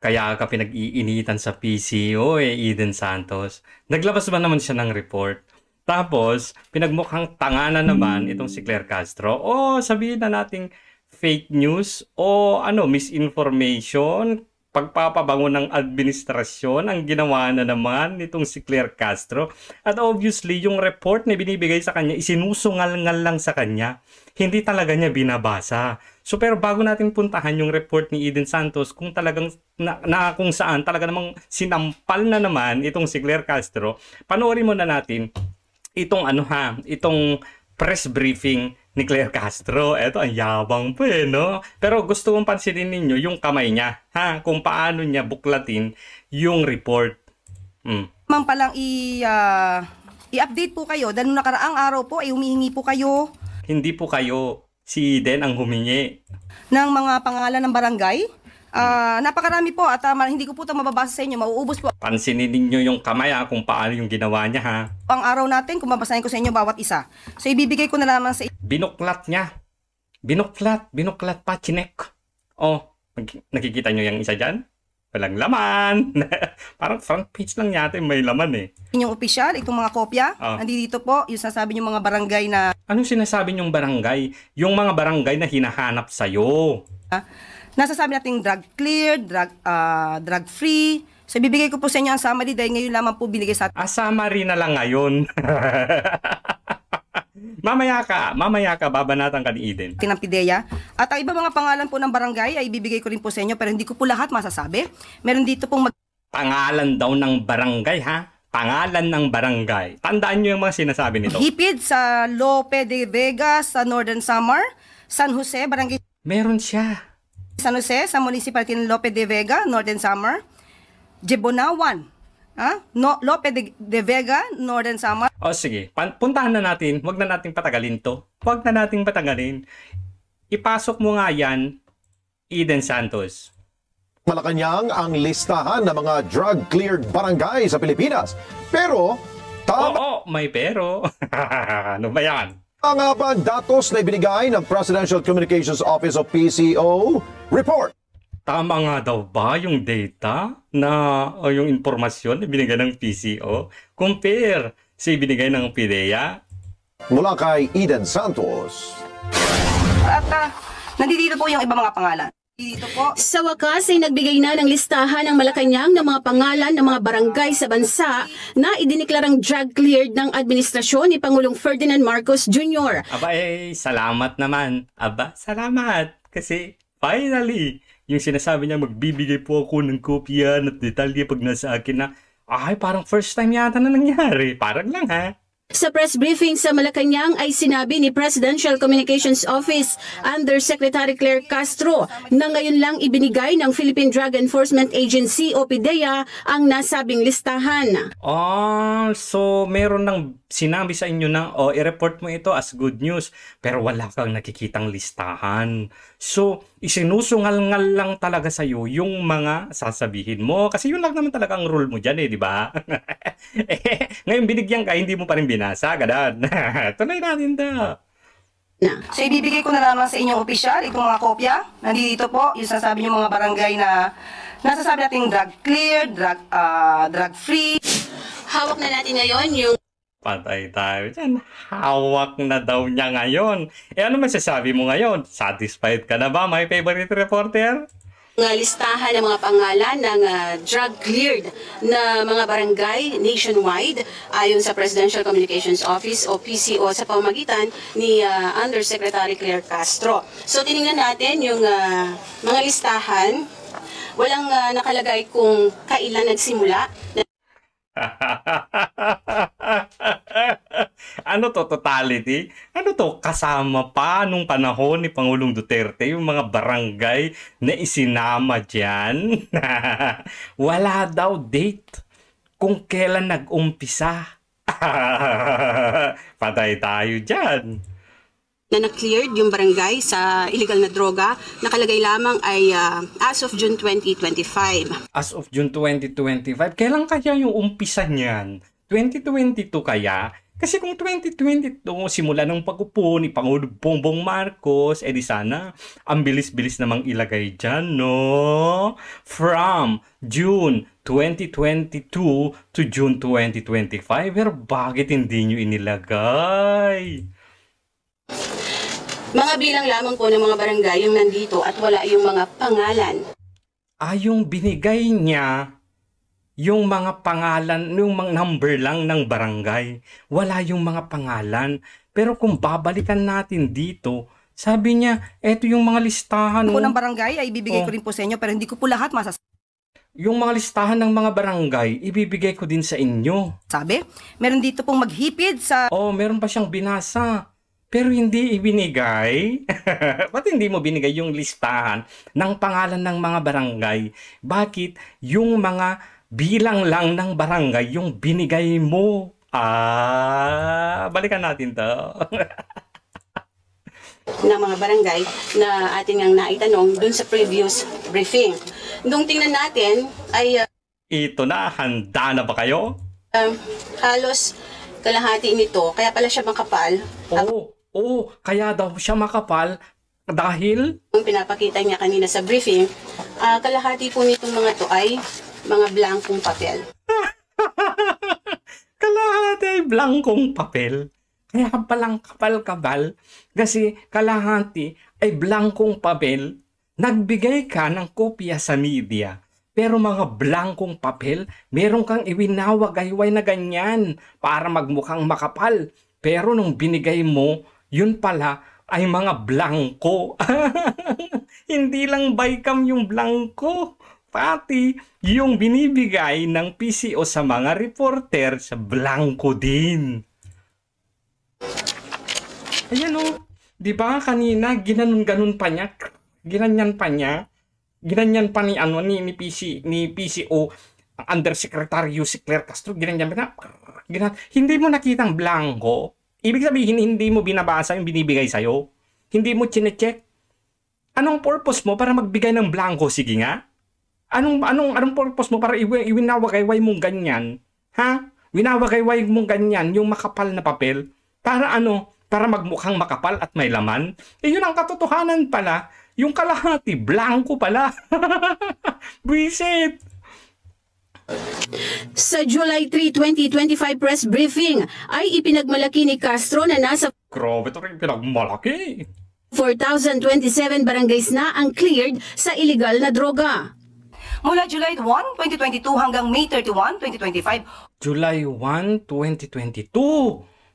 Kaya ka pinag-iinitan sa PCO Eden Santos. Naglabas ba naman siya ng report? Tapos, pinagmukhang tanga na naman itong si Claire Castro. O sabihin na nating fake news o misinformation, pagpapabango ng administrasyon ang ginawa na naman nitong si Claire Castro. At obviously, yung report na binibigay sa kanya, isinusungal-ngal lang sa kanya. Hindi talaga niya binabasa. So pero bago natin puntahan yung report ni Eden Santos, kung talagang kung saan talaga namang sinampal na naman itong si Claire Castro, panoorin muna natin itong itong press briefing ni Claire Castro. Eto, ang yabang pa no? Pero gusto kong pansinin ninyo yung kamay niya, kung paano niya buklatin yung report. Ma'am palang i-update po kayo dahil nung nakaraang araw po ay humihingi po kayo. Hindi po kayo, si Eden ang humingi ng mga pangalan ng barangay. Napakarami po at hindi ko po ito mababasa sa inyo, mauubos po. Pansinin ninyo yung kamay kung paano yung ginawa niya Ang araw natin, kung babasahin ko sa inyo bawat isa. So ibibigay ko na lamang sa binuklat niya. Binuklat pa, chinek. Nakikita nyo yung isa dyan? Walang laman. Parang front page lang yata may laman inyong opisyal, itong mga kopya. Nandito po, yung sasabi yung mga barangay na... Anong sinasabi nyong barangay? Yung mga barangay na hinahanap sa'yo. Nasasabi natin drug clear, drug free. So ibibigay ko po sa inyo ang summary dahil ngayon lamang po binigay sa atin. Summary na lang ngayon. Mamaya ka, babanatan ka ni Eden. Ng PIDEA. At ang iba mga pangalan po ng barangay ay ibibigay ko rin po sa inyo pero hindi ko po lahat masasabi. Meron dito pong pangalan daw ng barangay Pangalan ng barangay. Tandaan nyo yung mga sinasabi nito. Hipid sa Lope de Vega sa Northern Samar, San Jose, Barangay Meron siya. San Jose sa Municipality ng Lope de Vega, Northern Samar. Jebonawan, Lope de Vega, Northern Samar. Sige, puntahan na natin. Huwag na nating patagalin to. Ipasok mo nga yan, Eden Santos. Malacanang ang listahan ng mga drug-cleared barangay sa Pilipinas. Pero, may pero. Ano ba yan? Nga ba ang datos na ibinigay ng Presidential Communications Office of PCO report? Tama nga daw ba yung data na yung impormasyon na binigay ng PCO? Compare sa ibinigay ng PIDEA? Mula kay Eden Santos. At nandito po yung iba mga pangalan. Dito po. Sa wakas ay nagbigay na ng listahan ng Malacanang ng mga pangalan ng mga barangay sa bansa na idiniklarang drug cleared ng administrasyon ni Pangulong Ferdinand Marcos Jr. Salamat naman. Salamat. Kasi finally, yung sinasabi niya magbibigay po ako ng kopya at detalye pag nasa akin na parang first time yata na nangyari. Parang lang Sa press briefing sa Malacanang ay sinabi ni Presidential Communications Office Undersecretary Claire Castro na ngayon lang ibinigay ng Philippine Drug Enforcement Agency o PIDEA ang nasabing listahan. So meron nang sinabi sa inyo na i-report mo ito as good news pero wala kang nakikitang listahan. So isinusungal-ngal lang talaga sa iyo yung mga sasabihin mo kasi yun lang naman talaga ang rule mo diyan di ba? Ngayon binigyan ka hindi mo pa rin binasa, ganun. Tuloy natin daw. So ibibigay ko na lamang sa inyong opisyal itong mga kopya. Nandito po yung sasabi yung mga barangay na nasasabi natin drug clear, drug free. Hawak na natin ngayon yung Patay tayo dyan. Hawak na daw niya ngayon. Ano masasabi mo ngayon? Satisfied ka na ba, my favorite reporter? Listahan ng mga pangalan ng drug-cleared na mga barangay nationwide ayon sa Presidential Communications Office o PCO sa pamamagitan ni Undersecretary Claire Castro. So tinignan natin yung mga listahan. Walang nakalagay kung kailan nagsimula. Ano to, totality? Ano to, kasama pa nung panahon ni Pangulong Duterte yung mga barangay na isinama dyan? Wala daw date kung kailan nag-umpisa. Patay tayo dyan. Na na-cleared yung barangay sa illegal na droga, nakalagay lamang ay as of June 2025. As of June 2025? Kailan kaya yung umpisa niyan? 2022 kaya? Kasi kung 2022, simula ng pag-upo ni Pangulong Bongbong Marcos, di sana, ang bilis-bilis namang ilagay dyan, no? From June 2022 to June 2025. Pero bakit hindi nyo inilagay? Mga bilang lamang po ng mga barangay yung nandito at wala yung mga pangalan. Yung binigay niya, yung mga pangalan, yung mga number lang ng barangay. Wala yung mga pangalan. Pero kung babalikan natin dito, sabi niya, eto yung mga listahan. Po ng barangay ay ibibigay ko rin po sa inyo pero hindi ko po lahat Yung mga listahan ng mga barangay, ibibigay ko din sa inyo. masasabi. Meron dito pong maghipid sa Meron pa siyang binasa. Pero hindi ibinigay. Ba't hindi mo binigay yung listahan ng pangalan ng mga barangay? Bakit yung mga bilang lang ng barangay yung binigay mo? Balikan natin to. Ng mga barangay na ating ang naitanong dun sa previous briefing. Nung tingnan natin ay Ito na, handa na ba kayo? halos kalahati nito, kaya pala siya makapal. Kaya daw siya makapal dahil Ang pinapakita niya kanina sa briefing, kalahati po nitong mga to ay mga blankong papel. kalahati ay blankong papel. Kaya palang kapal-kabal kasi kalahati ay blankong papel. Nagbigay ka ng kopya sa media. Pero mga blankong papel, meron kang iwinawagayway na ganyan para magmukhang makapal. Pero nung binigay mo, yun pala ay mga blanko. Hindi lang bycam yung blanko. Pati yung binibigay ng PCO sa mga reporter sa blanko din. Ayan o. Di ba kanina ginanon-ganon pa niya? Ginanyan pa niya? Ginanyan pa ni PCO ang Undersecretary si Claire Castro. Ginanyan pa niya. Hindi mo nakitang blanko. Ibig sabihin, hindi mo binabasa yung binibigay sa'yo. Hindi mo chinecheck. Anong purpose mo para magbigay ng blanko? Sige nga. Anong purpose mo para iwinawagayway mong ganyan? Ha? Winawagayway mong ganyan, yung makapal na papel. Para ano? Para magmukhang makapal at may laman? Yun ang katotohanan pala. Yung kalahati, blanko pala. Buisit! Sa July 3, 2025 press briefing ay ipinagmalaki ni Castro na nasa Grabe ito rin pinagmalaki. 4,027 barangays na ang cleared sa illegal na droga. mula July 1, 2022 hanggang May 31, 2025. July 1, 2022.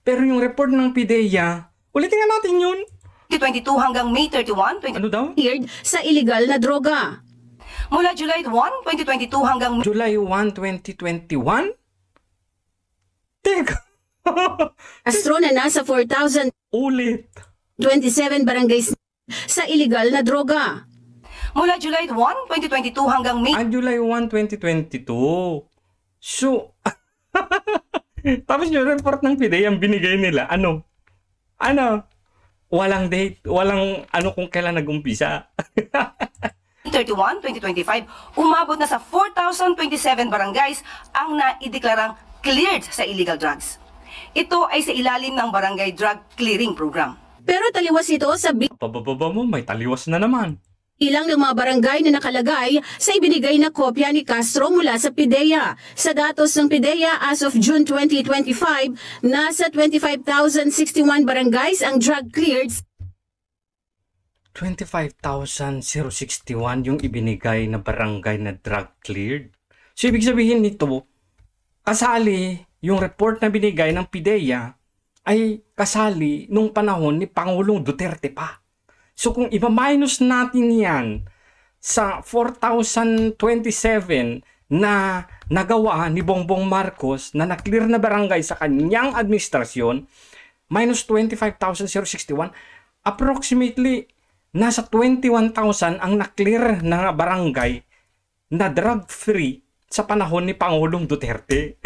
Pero yung report ng PIDEA, ulitin nga natin yun. 2022 hanggang May 31, Ano daw? Cleared sa illegal na droga. mula July 1, 2022 hanggang July 1, 2021? Teka. Castro na nasa 4,027 Ulit. barangays sa illegal na droga. mula July 1, 2022 hanggang May July 1, 2022. So, tapos yung report ng PIDEA, ang binigay nila, ano? Walang date, walang kung kailan nag-umpisa. 31, 2025, umabot na sa 4,027 barangays ang naideklarang cleared sa illegal drugs. Ito ay sa ilalim ng Barangay Drug Clearing Program. Pero taliwas ito sa Pababa mo, may taliwas na naman. ilang ng mga barangay na nakalagay sa ibinigay na kopya ni Castro mula sa PIDEA. Sa datos ng PIDEA as of June 2025, nasa 25,061 barangays ang drug cleared 25,061 yung ibinigay na barangay na drug cleared. So, ibig sabihin nito, kasali yung report na binigay ng PIDEA ay kasali nung panahon ni Pangulong Duterte pa. So, kung iba-minus natin yan sa 4,027 na nagawa ni Bongbong Marcos na na-clear na barangay sa kanyang administrasyon, minus 25,061, approximately nasa 21,000 ang na-clear na barangay na drug-free sa panahon ni Pangulong Duterte.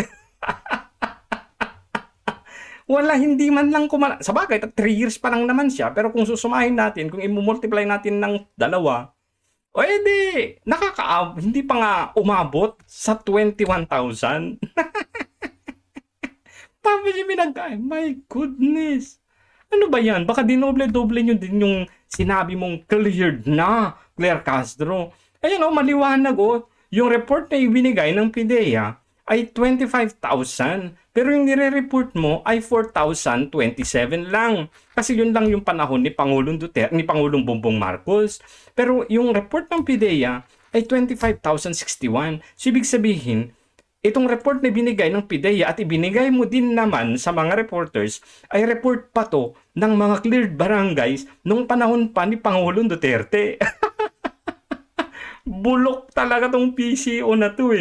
Wala, hindi man lang sa bagay, 3 years pa lang naman siya. Pero kung susumahin natin, kung i-multiply natin ng 2, edi, hindi pa nga umabot sa 21,000. Tapos yung my goodness. Ano ba yan? Baka dinoble-doble nyo din yung sinabi mong cleared na, Claire Castro. Ayan maliwanag yung report na ibinigay ng PIDEA ay 25,000. Pero yung nire-report mo ay 4,027 lang. Kasi yun lang yung panahon ni Pangulong Duterte, ni Pangulong Bongbong Marcos. Pero yung report ng PIDEA ay 25,061. So ibig sabihin, itong report na binigay ng PIDEA at ibinigay mo din naman sa mga reporters ay report pa to ng mga cleared barangays nung panahon pa ni Pangulong Duterte. Bulok talaga tong PCO na to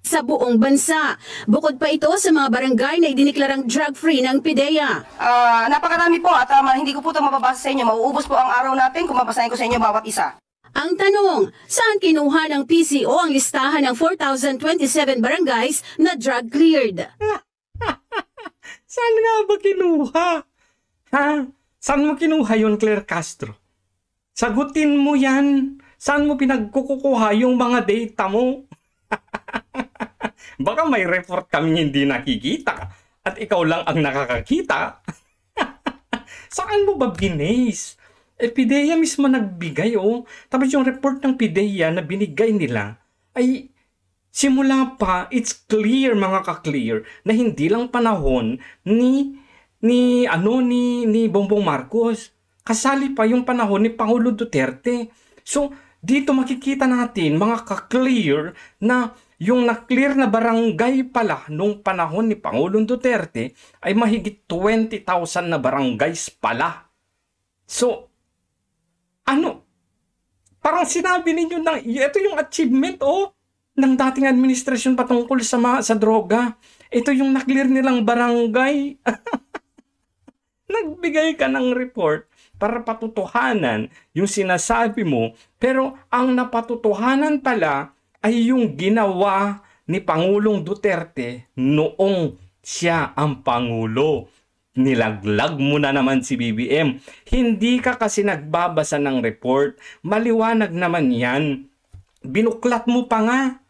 Sa buong bansa. Bukod pa ito sa mga barangay na idineklarang drug-free ng PIDEA. Napakarami po at hindi ko po ito mababasa sa inyo. Mauubos po ang araw natin kung mabasahin ko sa inyo bawat isa. Ang tanong, saan kinuha ng PCO ang listahan ng 4,027 barangays na drug-cleared? Saan nga ba kinuha? Ha? Saan mo kinuha yun, Claire Castro? Sagutin mo yan. Saan mo pinagkukuha yung mga data mo? Baka may report kami hindi nakikita at ikaw lang ang nakakakita. Saan mo ba binase? PIDEA mismo nagbigay Tapos yung report ng PIDEA na binigay nila ay simula pa, it's clear mga ka-clear na hindi lang panahon ni Bongbong Marcos. Kasali pa yung panahon ni Pangulo Duterte. So, dito makikita natin mga ka-clear na yung na-clear na barangay pala nung panahon ni Pangulong Duterte ay mahigit 20,000 na barangays pala. So, parang sinabi ninyo na ito yung achievement ng dating administrasyon patungkol sa droga. Ito yung na-clear nilang barangay. Nagbigay ka ng report para patutuhanan yung sinasabi mo, pero ang napatutuhanan pala ay yung ginawa ni Pangulong Duterte noong siya ang Pangulo. Nilaglag mo na naman si BBM. Hindi ka kasi nagbabasa ng report. Maliwanag naman yan. Binuklat mo pa nga.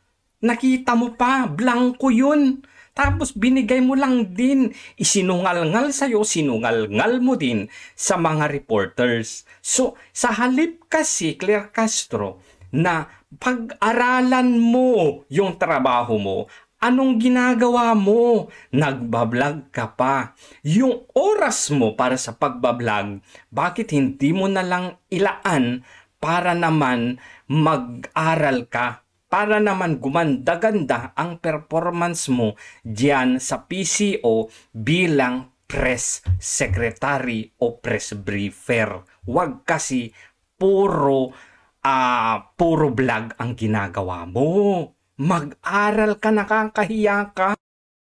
Nakita mo pa. Blanco yun. Tapos binigay mo lang din. Isinungal-ngal sa'yo, sinungal-ngal mo din sa mga reporters. So, sa halip kasi, Claire Castro, na pag-aralan mo yung trabaho mo, anong ginagawa mo? Nagbablog ka pa. Yung oras mo para sa pagbablog, bakit hindi mo na lang ilaan para naman mag-aral ka? Para naman gumanda-ganda ang performance mo diyan sa PCO bilang press secretary o press briefer. Huwag kasi puro vlog ang ginagawa mo. Mag-aral ka, nakakahiya ka.